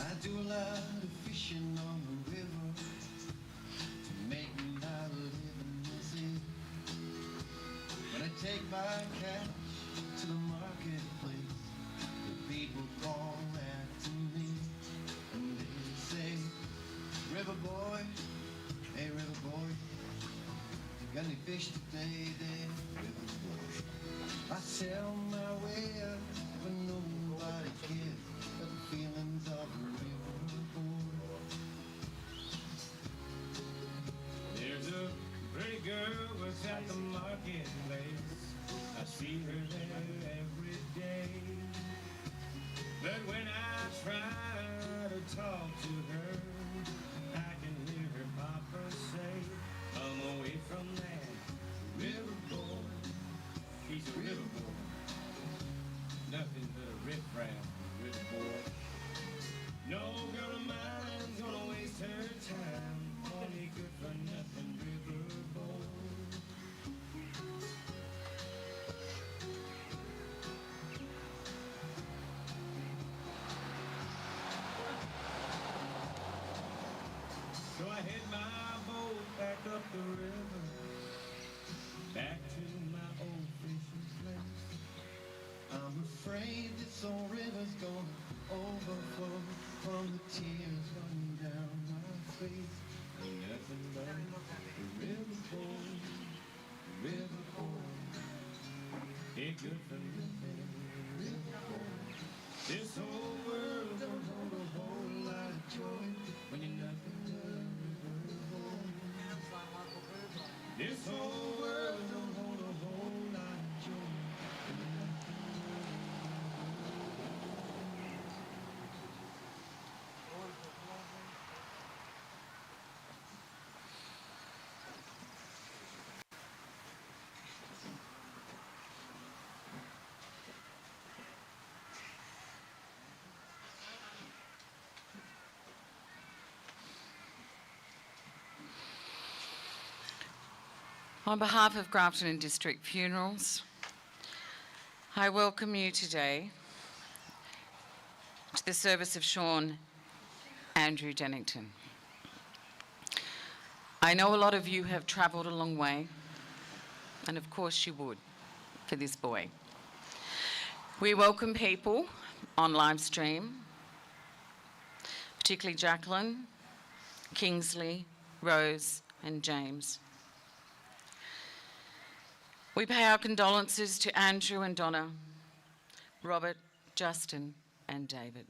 I do a lot of fishing on the river to make me not living this is. When I take my catch to the marketplace, the people call after me and they say, River boy, hey river boy, got any fish today, river boy? I sell my way up, but nobody cares for the feelings of a river boy. There's a pretty girl works at the marketplace. I see her there every day. But when I try to talk to her, I can hear her papa say, come away from that river boy. He's a river boy. Nothing but a riff-raff river boy. No girl of mine's gonna waste her time on a good for nothing river boy. So I head my boat back up the river, back to my old fishing place. I'm afraid this old river's gonna overflow from the tears running down my face. Ain't nothing but a river boy, river boy. Ain't good for nothing, river boy. This whole world don't hold a whole lot of joy when you're nothing but a river boy. This whole world don't hold a whole lot of joy when you're nothing but a On behalf of Grafton and District Funerals, I welcome you today to the service of Shaun Andrew Dennington. I know a lot of you have travelled a long way, and of course you would for this boy. We welcome people on live stream, particularly Jacqueline, Kingsley, Rose and James. We pay our condolences to Andrew and Donna, Robert, Justin and David.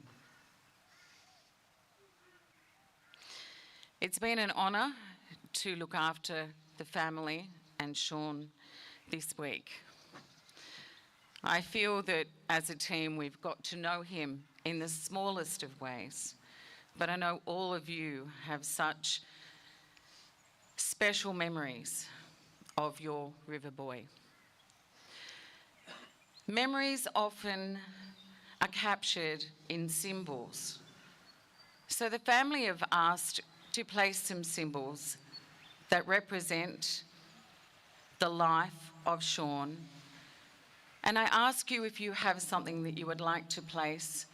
It's been an honour to look after the family and Shaun this week. I feel that as a team we've got to know him in the smallest of ways, but I know all of you have such special memories of your river boy. Memories often are captured in symbols. So the family have asked to place some symbols that represent the life of Shaun. And I ask you, if you have something that you would like to place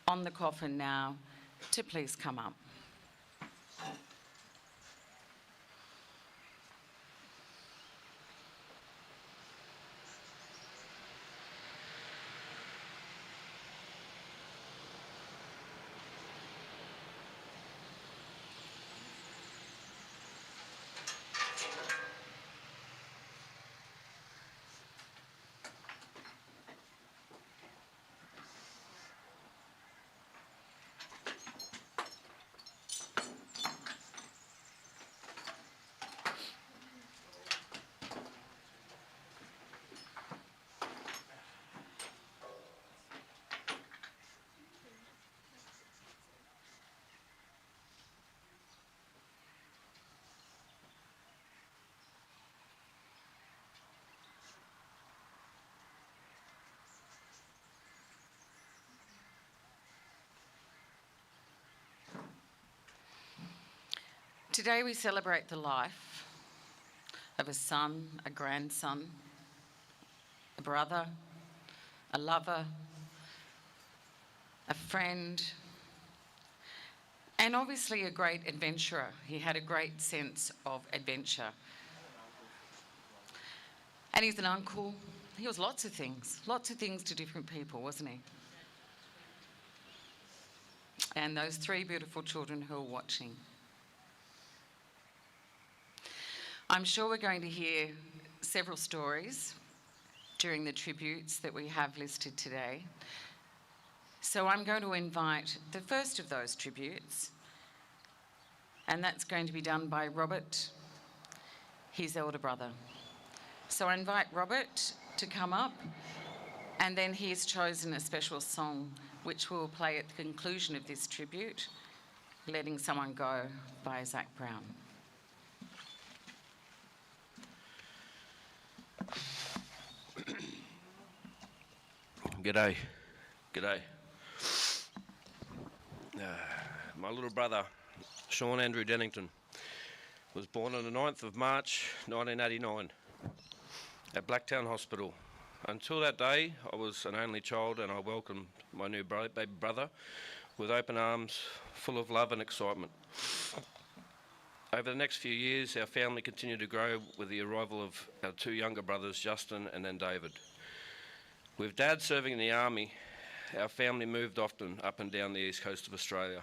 on the coffin now, to please come up. Today we celebrate the life of a son, a grandson, a brother, a lover, a friend, And obviously a great adventurer. He had a great sense of adventure. And he's an uncle. He was lots of things to different people, wasn't he? And those three beautiful children who are watching. I'm sure we're going to hear several stories during the tributes that we have listed today. So I'm going to invite the first of those tributes, and that's going to be done by Robert, his elder brother. So I invite Robert to come up, and then he's chosen a special song which we'll play at the conclusion of this tribute, Letting Someone Go by Zach Brown. G'day. My little brother, Shaun Andrew Dennington, was born on the 9th of March 1989 at Blacktown Hospital. Until that day, I was an only child, and I welcomed my new baby brother with open arms, full of love and excitement. Over the next few years, our family continued to grow with the arrival of our two younger brothers, Justin and then David. With Dad serving in the army, our family moved often up and down the east coast of Australia.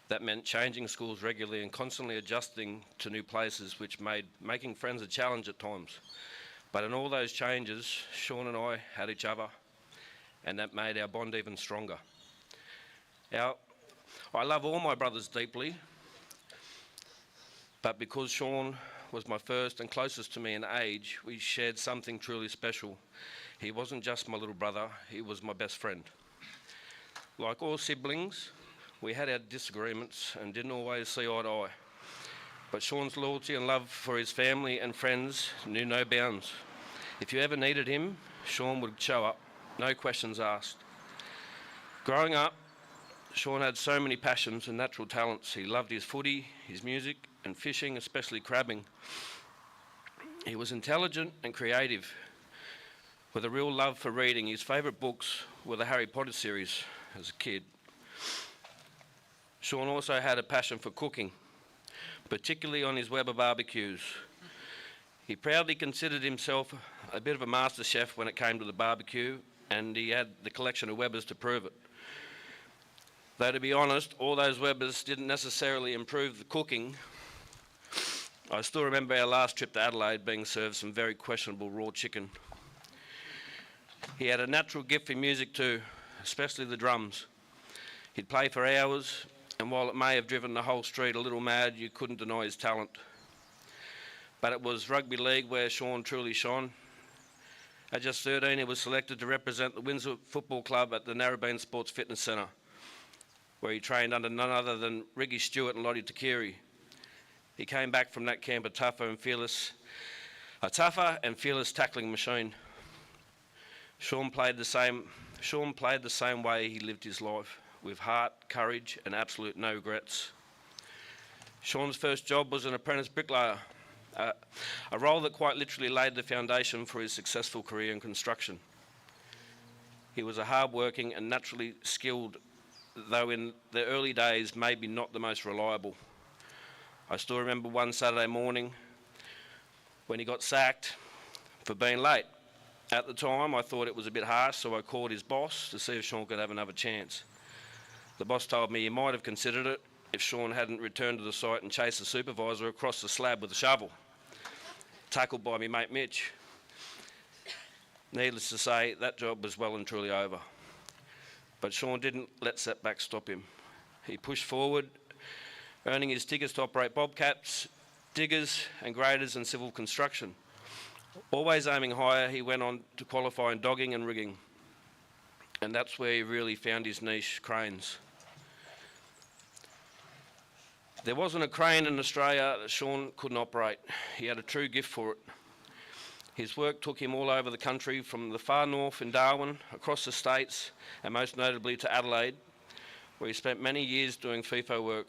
That meant changing schools regularly and constantly adjusting to new places, which made making friends a challenge at times. But in all those changes, Shaun and I had each other, and that made our bond even stronger. I love all my brothers deeply, but because Shaun was my first and closest to me in age, we shared something truly special. He wasn't just my little brother, he was my best friend. Like all siblings, we had our disagreements and didn't always see eye to eye. But Shaun's loyalty and love for his family and friends knew no bounds. If you ever needed him, Shaun would show up, no questions asked. Growing up, Shaun had so many passions and natural talents. He loved his footy, his music, and fishing, especially crabbing. He was intelligent and creative, with a real love for reading. His favourite books were the Harry Potter series as a kid. Shaun also had a passion for cooking, particularly on his Weber barbecues. He proudly considered himself a bit of a master chef when it came to the barbecue, and he had the collection of Webers to prove it. Though, to be honest, all those Webers didn't necessarily improve the cooking. I still remember our last trip to Adelaide being served some very questionable raw chicken. He had a natural gift for music too, especially the drums. He'd play for hours, and while it may have driven the whole street a little mad, you couldn't deny his talent. But it was rugby league where Shaun truly shone. At just 13, he was selected to represent the Windsor Football Club at the Narrabeen Sports Fitness Centre, where he trained under none other than Ricky Stewart and Lottie Takiri. He came back from that camp a tougher and fearless tackling machine. Shaun played the same way he lived his life, with heart, courage, and absolute no regrets. Shaun's first job was an apprentice bricklayer, a role that quite literally laid the foundation for his successful career in construction. He was a hard-working and naturally skilled, though in the early days maybe not the most reliable. I still remember one Saturday morning when he got sacked for being late. At the time, I thought it was a bit harsh, so I called his boss to see if Shaun could have another chance. The boss told me he might have considered it if Shaun hadn't returned to the site and chased the supervisor across the slab with a shovel, tackled by me mate Mitch. Needless to say, that job was well and truly over. But Shaun didn't let setbacks stop him. He pushed forward, earning his tickets to operate bobcats, diggers and graders in civil construction. Always aiming higher, he went on to qualify in dogging and rigging. And that's where he really found his niche, cranes. There wasn't a crane in Australia that Shaun couldn't operate. He had a true gift for it. His work took him all over the country, from the far north in Darwin, across the states, and most notably to Adelaide, where he spent many years doing FIFO work.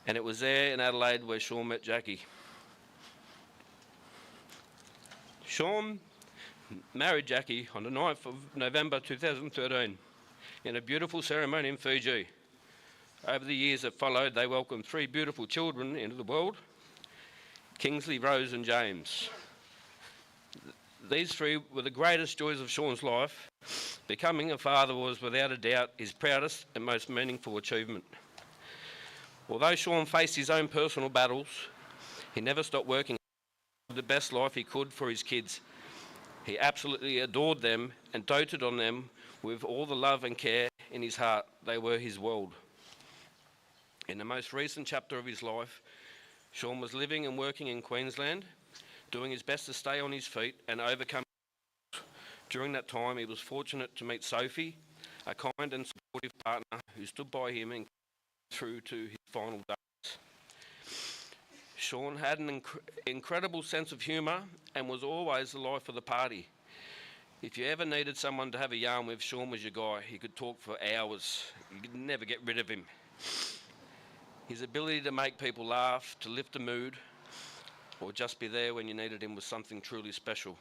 And it was there in Adelaide where Shaun met Jackie. Shaun married Jackie on the 9th of November 2013 in a beautiful ceremony in Fiji. Over the years that followed, they welcomed 3 beautiful children into the world: Kingsley, Rose and James. These 3 were the greatest joys of Shaun's life. Becoming a father was without a doubt his proudest and most meaningful achievement. Although Shaun faced his own personal battles, he never stopped working the best life he could for his kids. He absolutely adored them and doted on them with all the love and care in his heart. They were his world. In the most recent chapter of his life, Shaun was living and working in Queensland, doing his best to stay on his feet and overcome. During that time, he was fortunate to meet Sophie, a kind and supportive partner who stood by him and through to his final days. Shaun had an incredible sense of humour and was always the life of the party. If you ever needed someone to have a yarn with, Shaun was your guy. He could talk for hours. You could never get rid of him. His ability to make people laugh, to lift the mood, or just be there when you needed him was something truly special.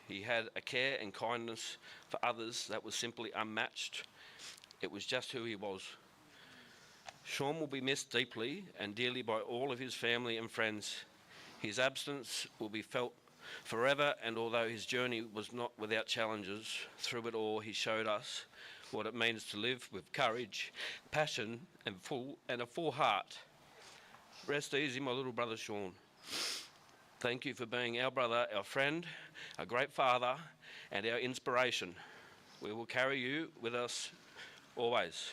He had a care and kindness for others that was simply unmatched. It was just who he was. Shaun will be missed deeply and dearly by all of his family and friends. His absence will be felt forever, and although his journey was not without challenges, through it all he showed us what it means to live with courage, passion and a full heart. Rest easy, my little brother Shaun. Thank you for being our brother, our friend, a great father and our inspiration. We will carry you with us always.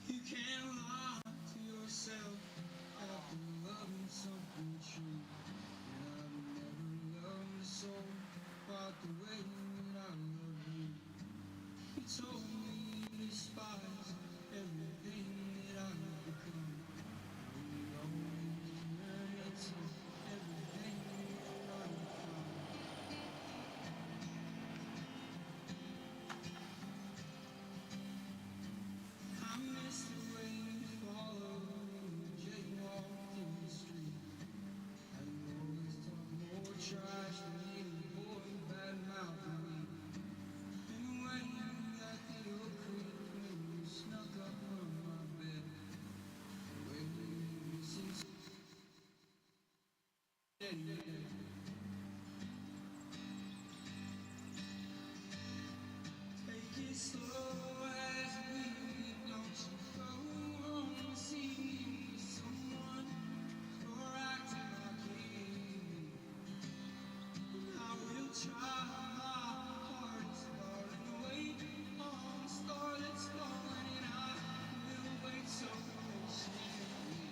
You can't lie to yourself after loving something true. And I've never loved a soul quite the way that I love you. You told me you despise everything that I've become. You always learn to everything that I'm from. I miss the way you followed me, jaywalked in the street. I always talk more trash than any boy bad mouthing me. And when you got the old creep when you snuck up on my bed, when you listened to take it slow as we don't you go home and see me with someone or acting like me. I will try my hardest, darling, wait on the star that's falling, and I will wait so patiently.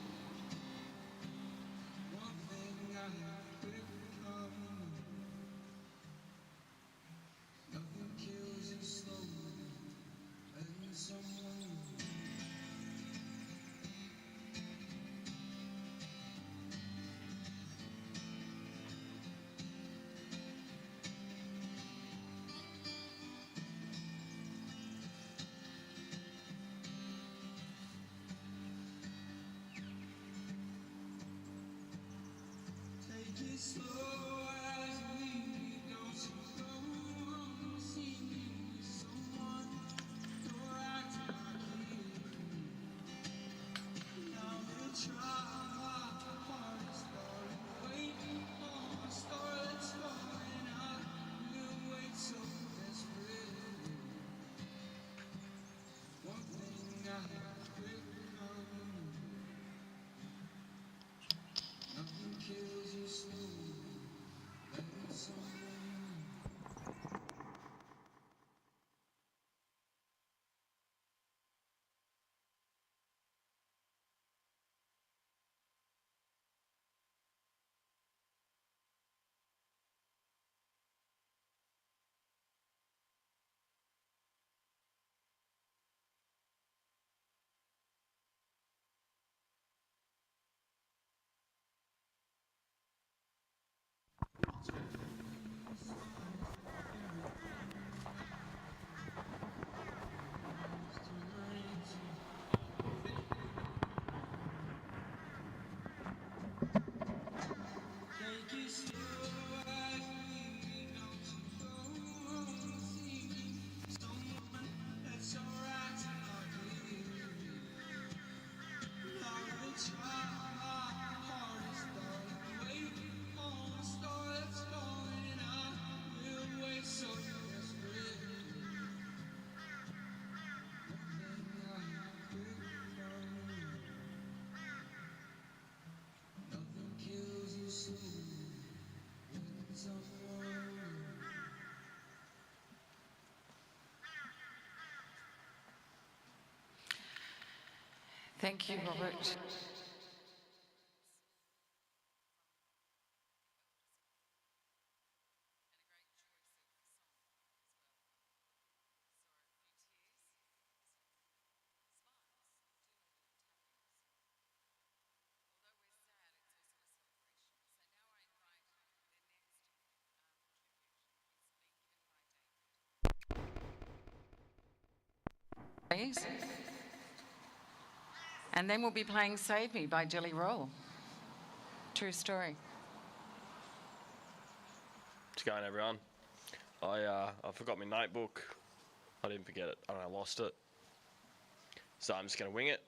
One thing I have quickly come to know, nothing kills you slowly, letting someone go. Take it slow as we don't you go home and see me with someone or acting like you. I will try my hardest, darling, wait on the star that's falling. I will wait so desperately. One thing I have quickly come to know, nothing kills you slowly, Thank you, Robert. Please. And then we'll be playing Save Me by Jelly Roll. True story. What's going, everyone? I forgot my notebook. I didn't forget it. I lost it. So I'm just going to wing it.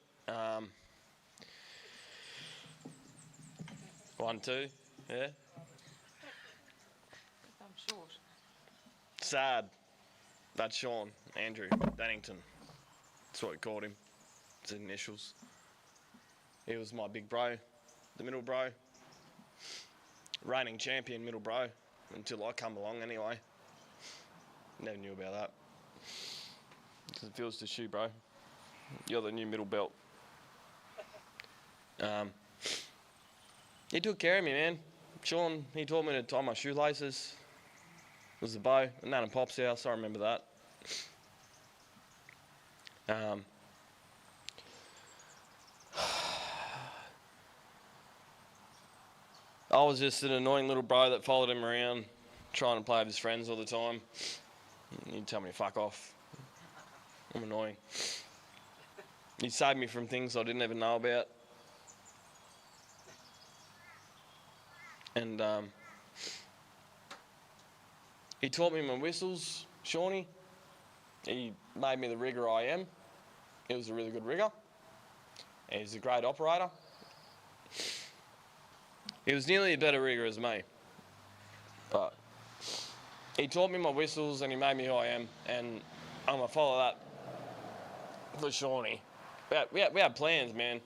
1, 2, yeah. I'm short. Sad. That's Shaun Dennington. That's what we called him. It's his initials. He was my big bro, the middle bro. Reigning champion middle bro, until I come along anyway. Never knew about that. It feels to shoe, bro. You're the new middle belt. He took care of me, man. Shaun, he taught me to tie my shoelaces. It was the bow, at Nan and Pop's house, I remember that. I was just an annoying little bro that followed him around, trying to play with his friends all the time. He'd tell me to fuck off. I'm annoying. He saved me from things I didn't even know about. And he taught me my whistles, Shaunie. He made me the rigger I am. He was a really good rigger. And he's a great operator. He was nearly a better rigger as me. But he taught me my whistles and he made me who I am. And I'm going to follow that for Shaunie. We had plans, man.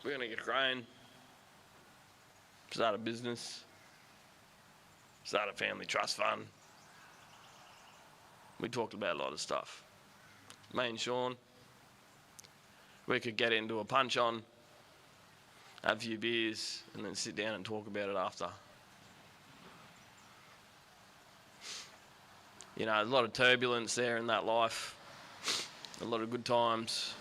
We're going to get a crane. Start a business. Start a family trust fund. We talked about a lot of stuff. Me and Shaun, we could get into a punch on, have a few beers, and then sit down and talk about it after. You know, there's a lot of turbulence there in that life, a lot of good times,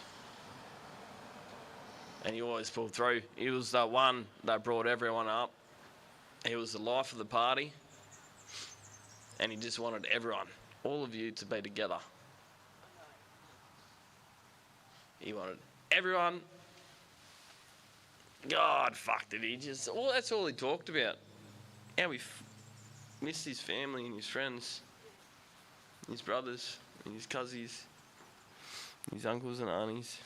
and he always pulled through. He was the one that brought everyone up. He was the life of the party, and he just wanted everyone, all of you, to be together. He wanted everyone. God, fuck, did he just... Well, that's all he talked about. How we missed his family and his friends, his brothers and his cousins, his uncles and aunties.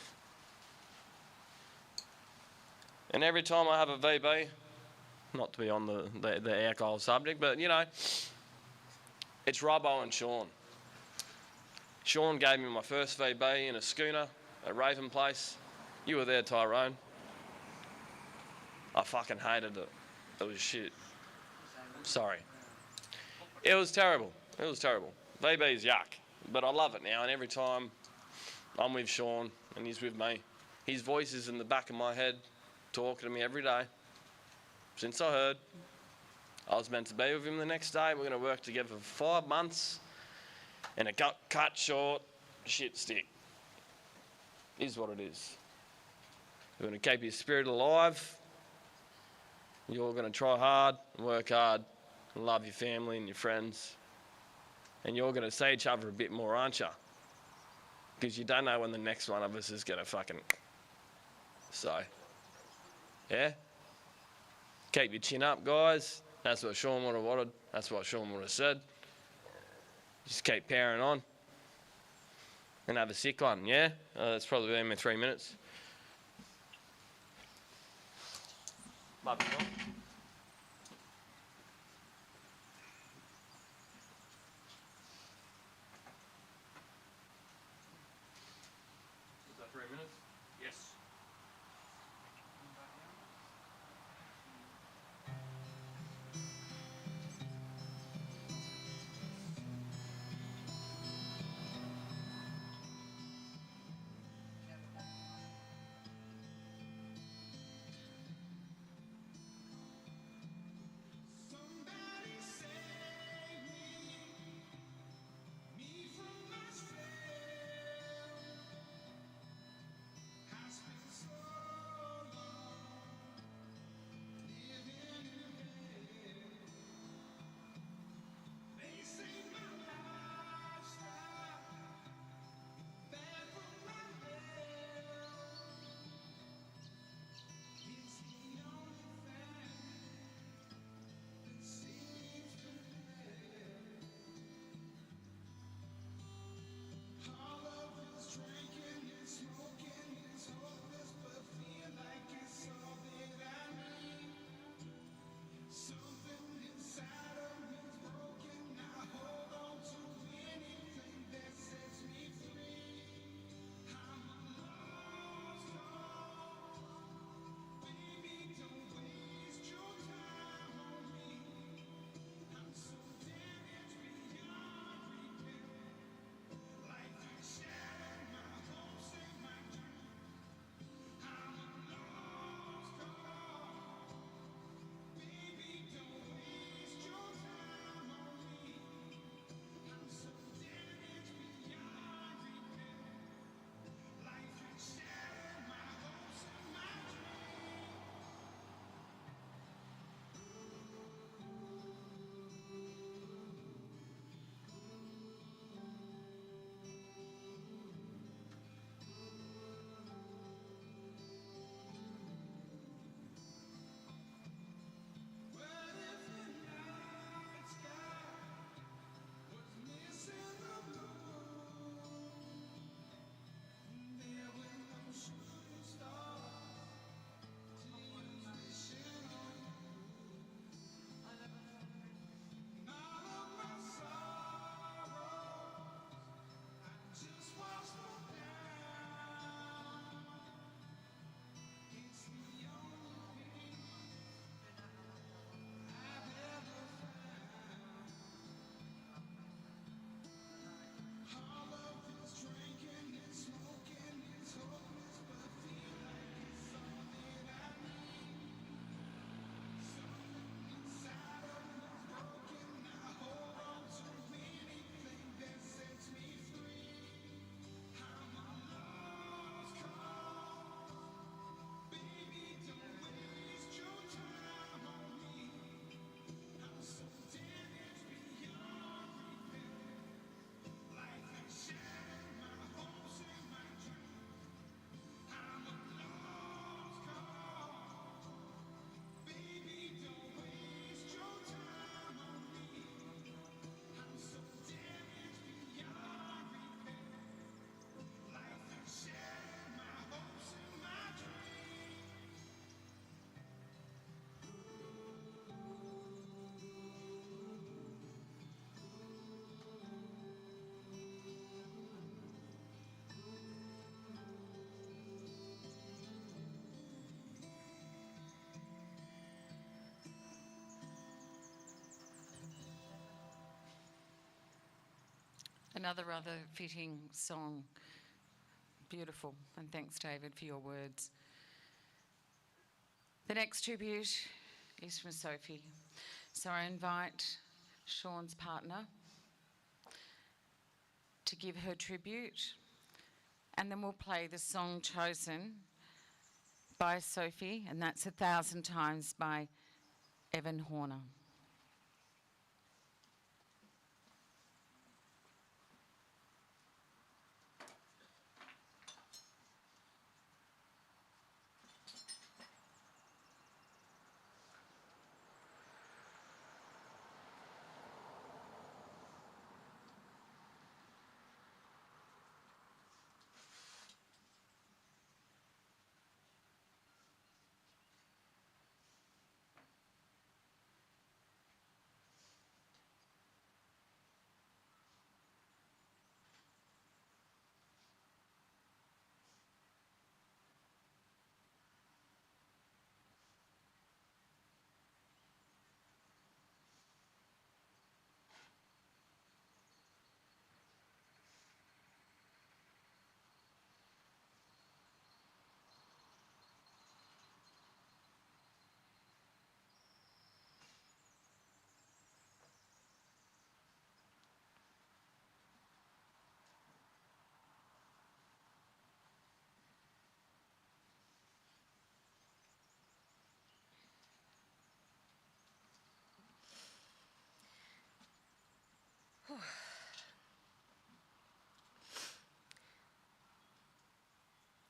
And every time I have a VB, not to be on the alcohol subject, but, you know, it's Robbo and Shaun. Shaun gave me my first VB in a schooner at Raven Place. You were there, Tyrone. I fucking hated it. It was shit. Sorry. It was terrible. It was terrible. VB's yuck. But I love it now, and every time I'm with Shaun and he's with me, his voice is in the back of my head, talking to me every day. Since I heard I was meant to be with him the next day, we're going to work together for 5 months, and it got cut short, shit stick. Is what it is. We're going to keep your spirit alive. You're going to try hard, work hard, and love your family and your friends. And you're going to see each other a bit more, aren't you? Because you don't know when the next one of us is going to fucking... So, yeah? Keep your chin up, guys. That's what Shaun would have wanted. That's what Shaun would have said. Just keep powering on. And have a sick one, yeah? That's probably been my 3 minutes. Love you, Shaun. Is that 3 minutes? Yes. another rather fitting song. Beautiful. And thanks, David, for your words. The next tribute is from Sophie. So I invite Shaun's partner to give her tribute, and then we'll play the song chosen by Sophie, and that's 1,000 Times by Evan Horner.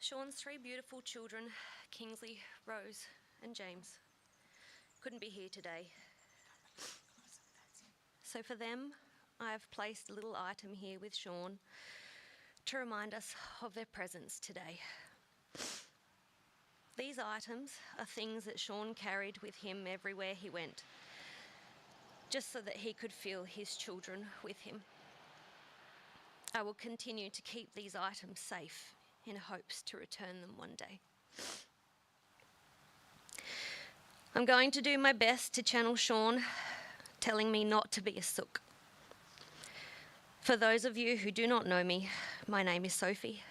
Shaun's three beautiful children, Kingsley, Rose and James, couldn't be here today. So for them, I have placed a little item here with Shaun to remind us of their presence today. These items are things that Shaun carried with him everywhere he went, just so that he could feel his children with him. I will continue to keep these items safe in hopes to return them one day. I'm going to do my best to channel Shaun telling me not to be a sook. For those of you who do not know me, my name is Sophie,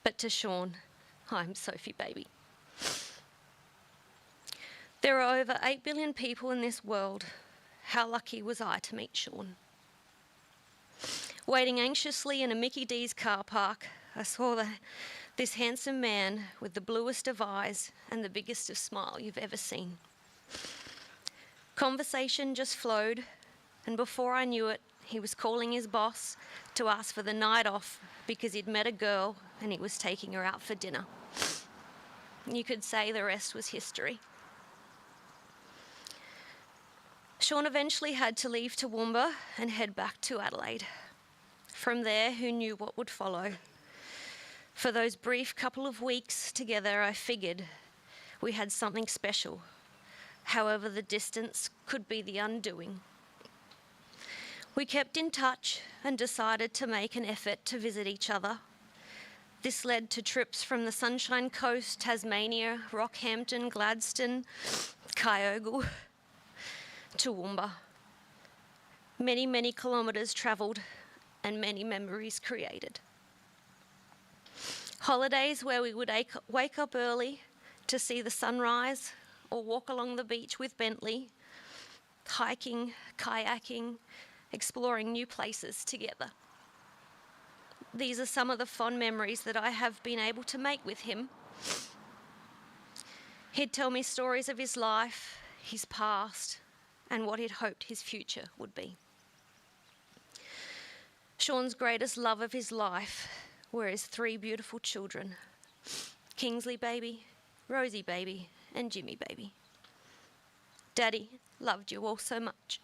but to Shaun, I'm Sophie baby. There are over 8 billion people in this world. How lucky was I to meet Shaun? Waiting anxiously in a Mickey D's car park, I saw this handsome man with the bluest of eyes and the biggest of smile you've ever seen. Conversation just flowed, and before I knew it, he was calling his boss to ask for the night off because he'd met a girl and he was taking her out for dinner. You could say the rest was history. Shaun eventually had to leave Toowoomba and head back to Adelaide. From there, who knew what would follow? For those brief couple of weeks together, I figured we had something special. However, the distance could be the undoing. We kept in touch and decided to make an effort to visit each other. This led to trips from the Sunshine Coast, Tasmania, Rockhampton, Gladstone, Kyogle, Toowoomba. Many, many kilometres travelled and many memories created. Holidays where we would wake up early to see the sunrise or walk along the beach with Bentley, hiking, kayaking, exploring new places together. These are some of the fond memories that I have been able to make with him. He'd tell me stories of his life, his past, and what he'd hoped his future would be. Shaun's greatest love of his life were his three beautiful children, Kingsley baby, Rosie baby, and Jimmy baby. Daddy loved you all so much.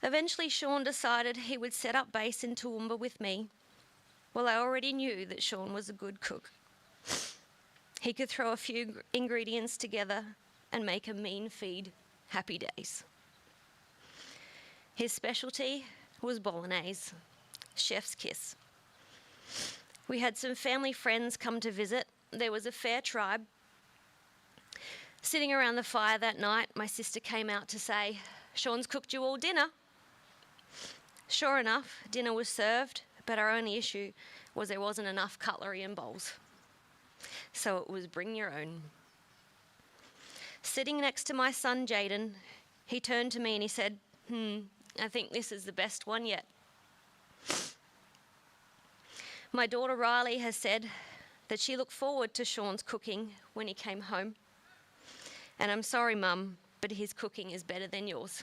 Eventually, Shaun decided he would set up base in Toowoomba with me. Well, I already knew that Shaun was a good cook. He could throw a few ingredients together and make a mean feed happy days. His specialty was bolognese, chef's kiss. We had some family friends come to visit. There was a fair tribe. Sitting around the fire that night, my sister came out to say, "Shaun's cooked you all dinner." Sure enough, dinner was served, but our only issue was there wasn't enough cutlery and bowls. So it was bring your own. Sitting next to my son Jaden, he turned to me and he said, I think this is the best one yet. My daughter Riley has said that she looked forward to Shaun's cooking when he came home. And I'm sorry, Mum, but his cooking is better than yours.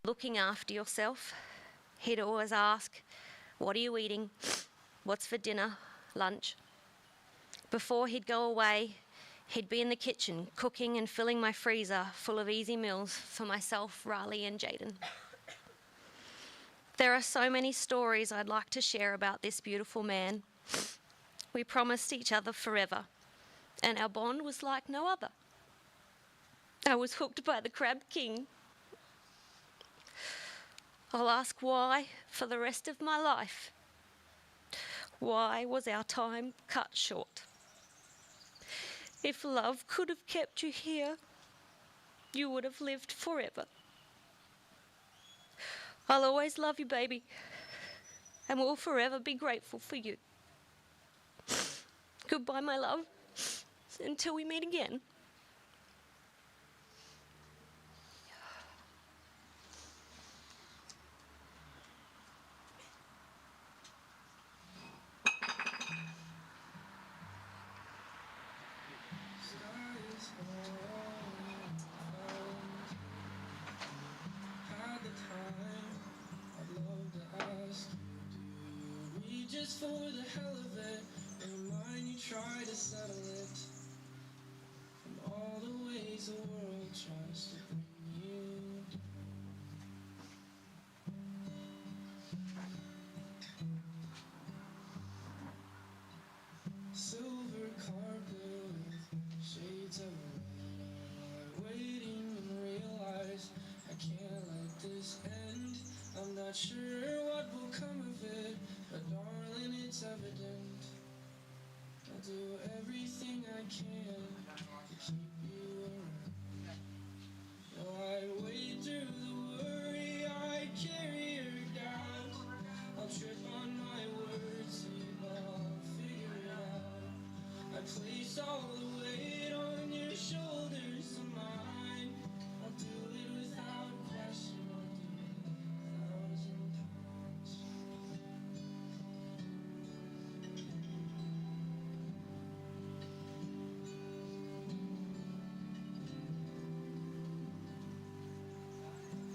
Looking after yourself, he'd always ask, what are you eating? What's for dinner, lunch? Before he'd go away, he'd be in the kitchen cooking and filling my freezer full of easy meals for myself, Riley and Jaden. There are so many stories I'd like to share about this beautiful man. We promised each other forever, and our bond was like no other. I was hooked by the Crab King. I'll ask why for the rest of my life. Why was our time cut short? If love could have kept you here, you would have lived forever. I'll always love you, baby, and will forever be grateful for you. Goodbye, my love, until we meet again. Just for the hell of it, in mind you try to settle it. From all the ways the world tries to bring you down. Silver carpet with shades of red, waiting and realize I can't let this end. I'm not sure what will come of it, but darling, it's evident. I'll do everything I can to keep you around. No, I wade through the worry, I carry your doubt. I'll trip on my words, but I'll figure it out. I place all the weight on your shoulders and mine. I'll do it without question. I'll do it 1,000 times.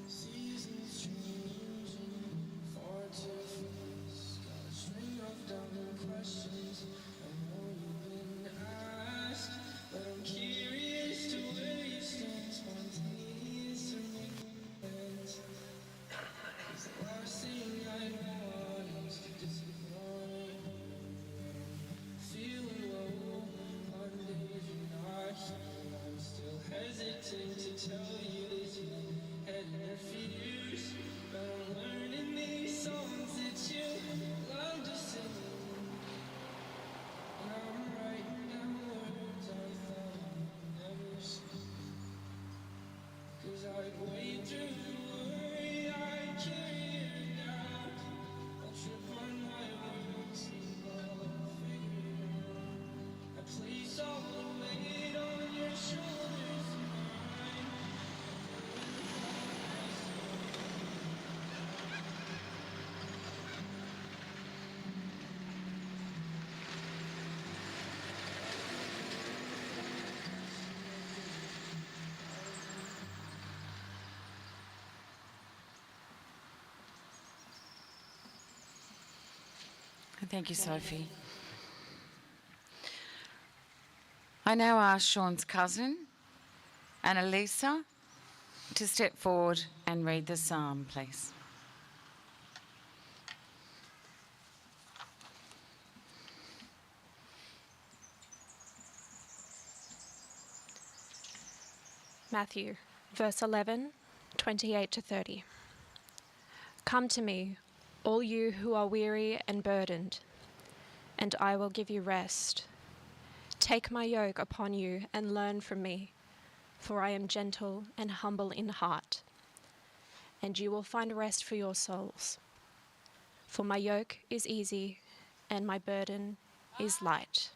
Seasons changing, far too fast. Got a string of dumb questions. I know you've been asked, but I'm curious to where you stand. Spontaneous or making plans. 'Cause the last thing I want is to disappoint you. Feeling low on days you're not here. I'm still hesitant to tell you that you had your fears, but I'm learning these songs that you love to sing. And I'm writing down words I thought you'd never see. 'Cause I'd wade through the worry, I'd carry your doubt. I'll trip on my words, but I'll figure it out. I place all the weight on your shoulders and mine. Thank you, Sophie. I now ask Shaun's cousin, Annalisa, to step forward and read the psalm, please. Matthew, verse 11, 28 to 30. Come to me, all you who are weary and burdened, and I will give you rest. Take my yoke upon you and learn from me, for I am gentle and humble in heart, and you will find rest for your souls. For my yoke is easy and my burden is light.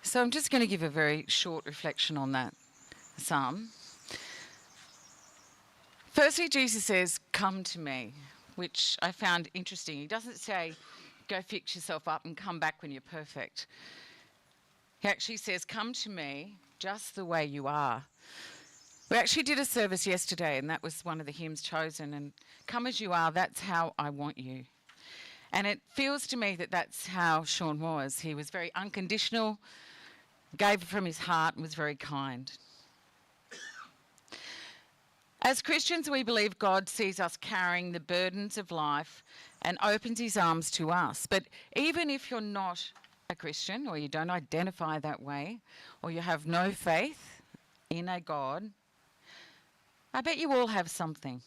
So I'm just going to give a very short reflection on that psalm. Firstly, Jesus says, "Come to me," which I found interesting. He doesn't say, "Go fix yourself up and come back when you're perfect." He actually says, "Come to me just the way you are." We actually did a service yesterday, and that was one of the hymns chosen. And "Come as you are, that's how I want you." And it feels to me that that's how Shaun was. He was very unconditional, gave from his heart, and was very kind. As Christians, we believe God sees us carrying the burdens of life and opens his arms to us. But even if you're not a Christian, or you don't identify that way, or you have no faith in a God, I bet you all have something.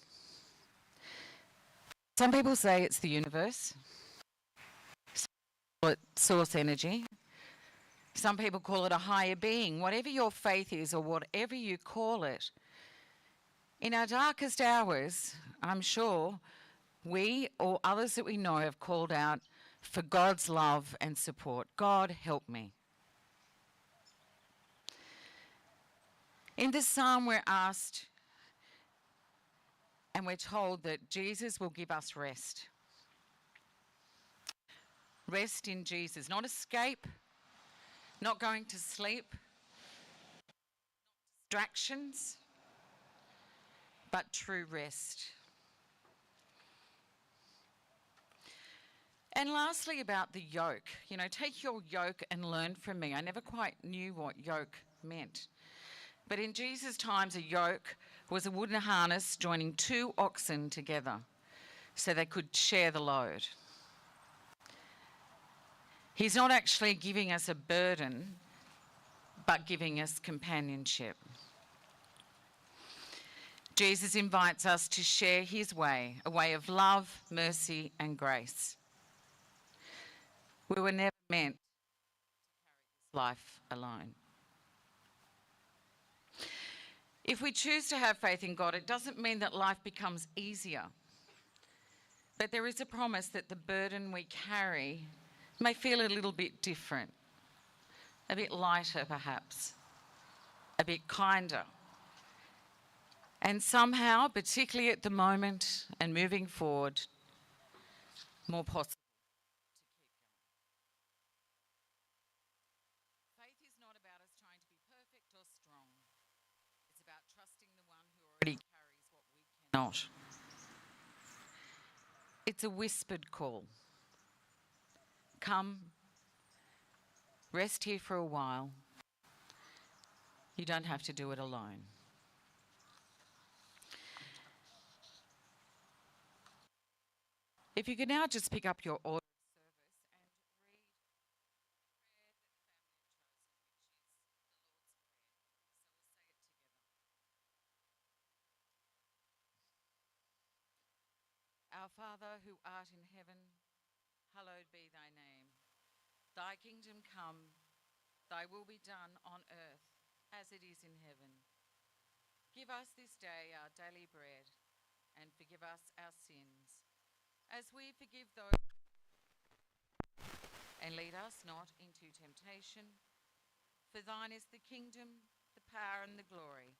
Some people say it's the universe. Some call it source energy. Some people call it a higher being. Whatever your faith is, or whatever you call it, in our darkest hours, I'm sure we or others that we know have called out for God's love and support. God, help me. In this psalm, we're asked and we're told that Jesus will give us rest. Rest in Jesus, not escape, not going to sleep, distractions, but true rest. And lastly, about the yoke. Take your yoke and learn from me. I never quite knew what yoke meant. But in Jesus' times, a yoke was a wooden harness joining two oxen together so they could share the load. He's not actually giving us a burden, but giving us companionship. Jesus invites us to share his way, a way of love, mercy, and grace. We were never meant to carry this life alone. If we choose to have faith in God, it doesn't mean that life becomes easier. But there is a promise that the burden we carry may feel a little bit different, a bit lighter perhaps, a bit kinder. And somehow, particularly at the moment and moving forward, more possible. Faith is not about us trying to be perfect or strong. It's about trusting the one who already carries what we cannot. It's a whispered call. Come, rest here for a while. You don't have to do it alone. If you could now just pick up your order of service and read the prayer that the family have chosen, which is the Lord's Prayer. So we'll say it together. Our Father, who art in heaven, hallowed be thy name. Thy kingdom come, thy will be done on earth as it is in heaven. Give us this day our daily bread, and forgive us our sins, as we forgive those. And lead us not into temptation, for thine is the kingdom, the power, and the glory,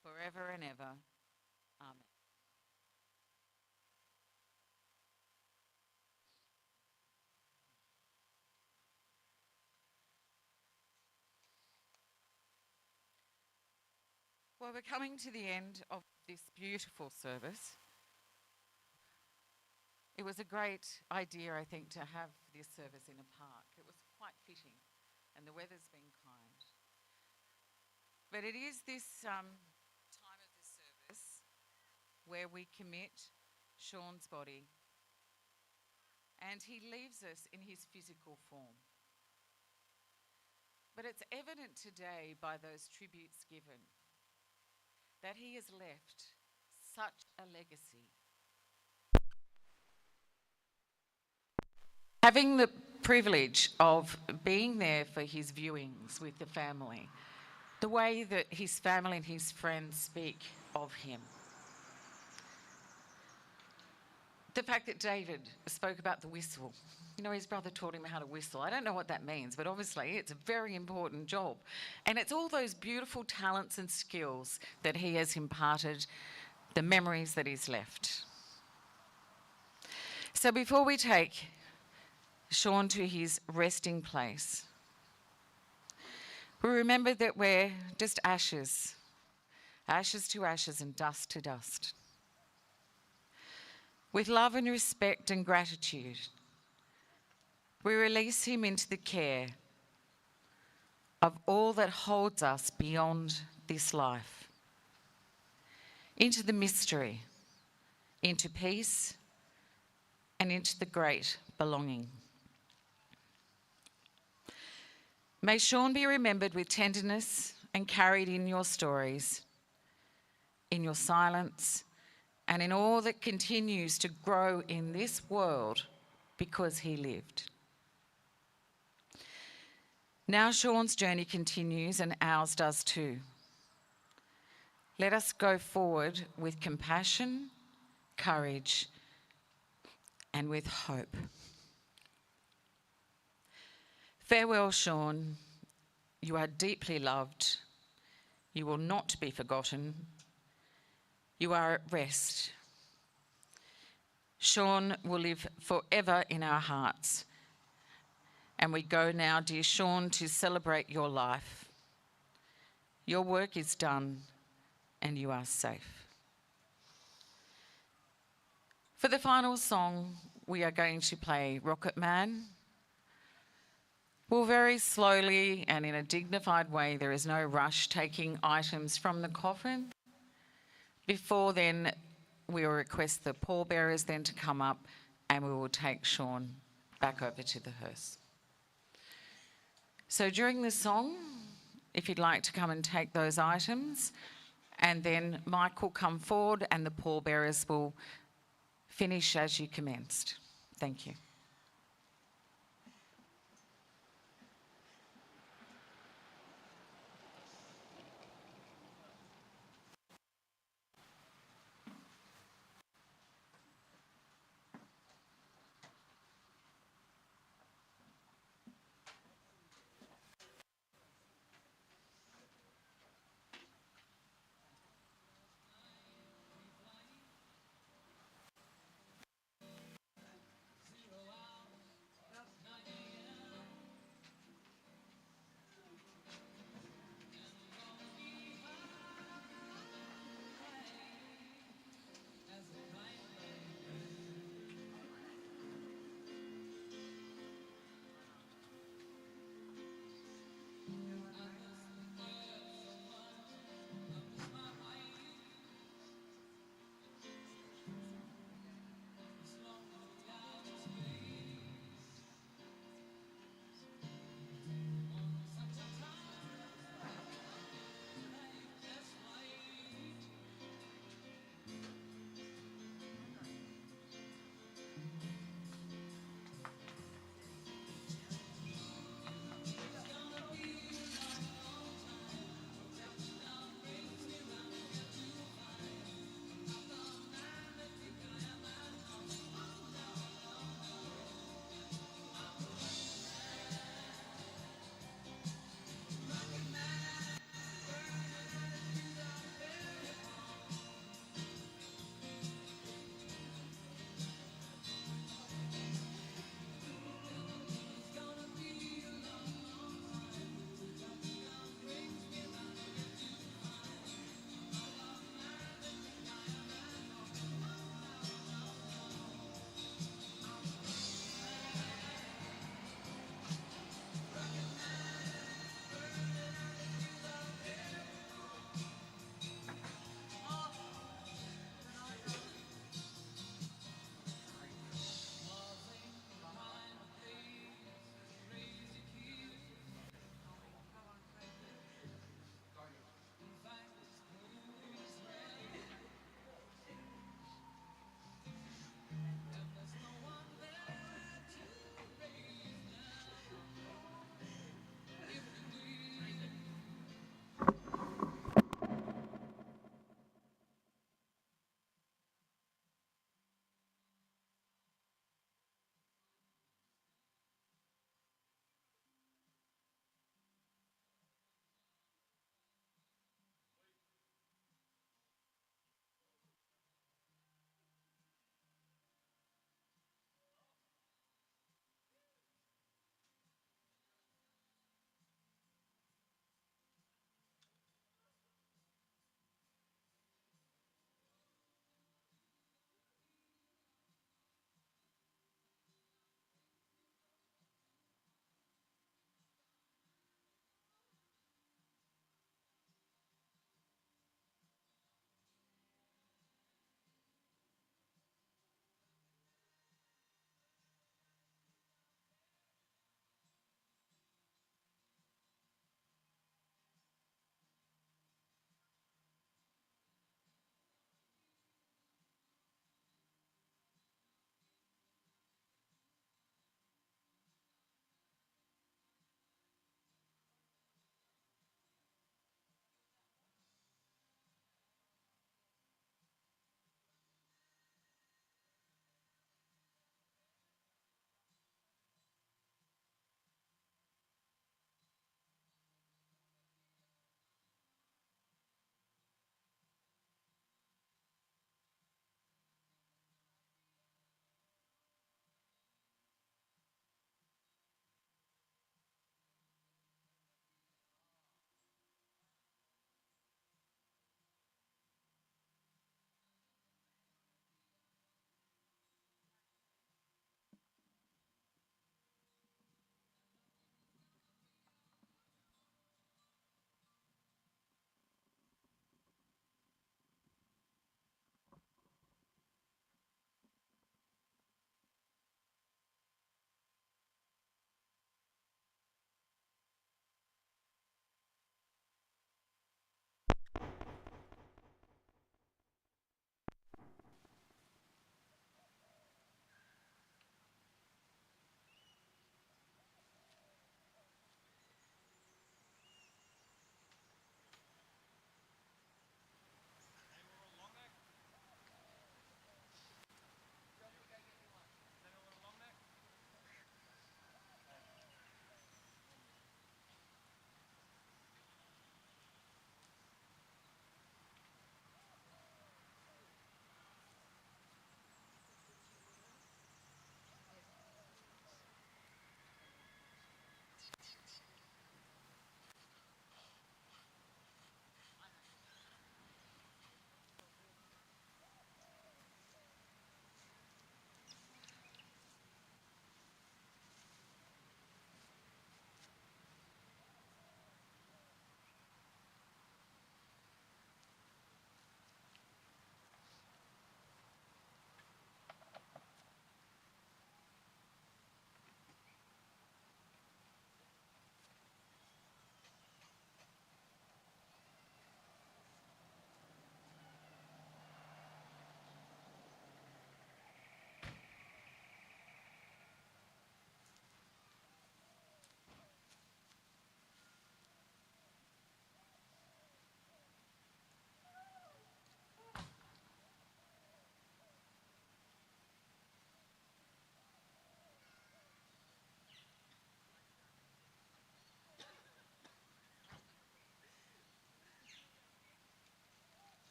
forever and ever. Amen. Well, we're coming to the end of this beautiful service. It was a great idea, I think, to have this service in a park. It was quite fitting, and the weather's been kind. But it is this time of the service where we commit Shaun's body and he leaves us in his physical form. But it's evident today by those tributes given that he has left such a legacy. Having the privilege of being there for his viewings with the family, the way that his family and his friends speak of him. The fact that David spoke about the whistle. You know, his brother taught him how to whistle. I don't know what that means, but obviously it's a very important job. And it's all those beautiful talents and skills that he has imparted, the memories that he's left. So before we take Shaun to his resting place, we remember that we're just ashes, ashes to ashes and dust to dust. With love and respect and gratitude, we release him into the care of all that holds us beyond this life, into the mystery, into peace, and into the great belonging. May Shaun be remembered with tenderness and carried in your stories, in your silence, and in all that continues to grow in this world because he lived. Now Shaun's journey continues and ours does too. Let us go forward with compassion, courage, and with hope. Farewell, Shaun. You are deeply loved. You will not be forgotten. You are at rest. Shaun will live forever in our hearts. And we go now, dear Shaun, to celebrate your life. Your work is done and you are safe. For the final song, we are going to play Rocket Man. We'll very slowly and in a dignified way, there is no rush, taking items from the coffin. Before then, we will request the pallbearers then to come up and we will take Shaun back over to the hearse. So during the song, if you'd like to come and take those items, and then Mike will come forward and the pallbearers will finish as you commenced. Thank you.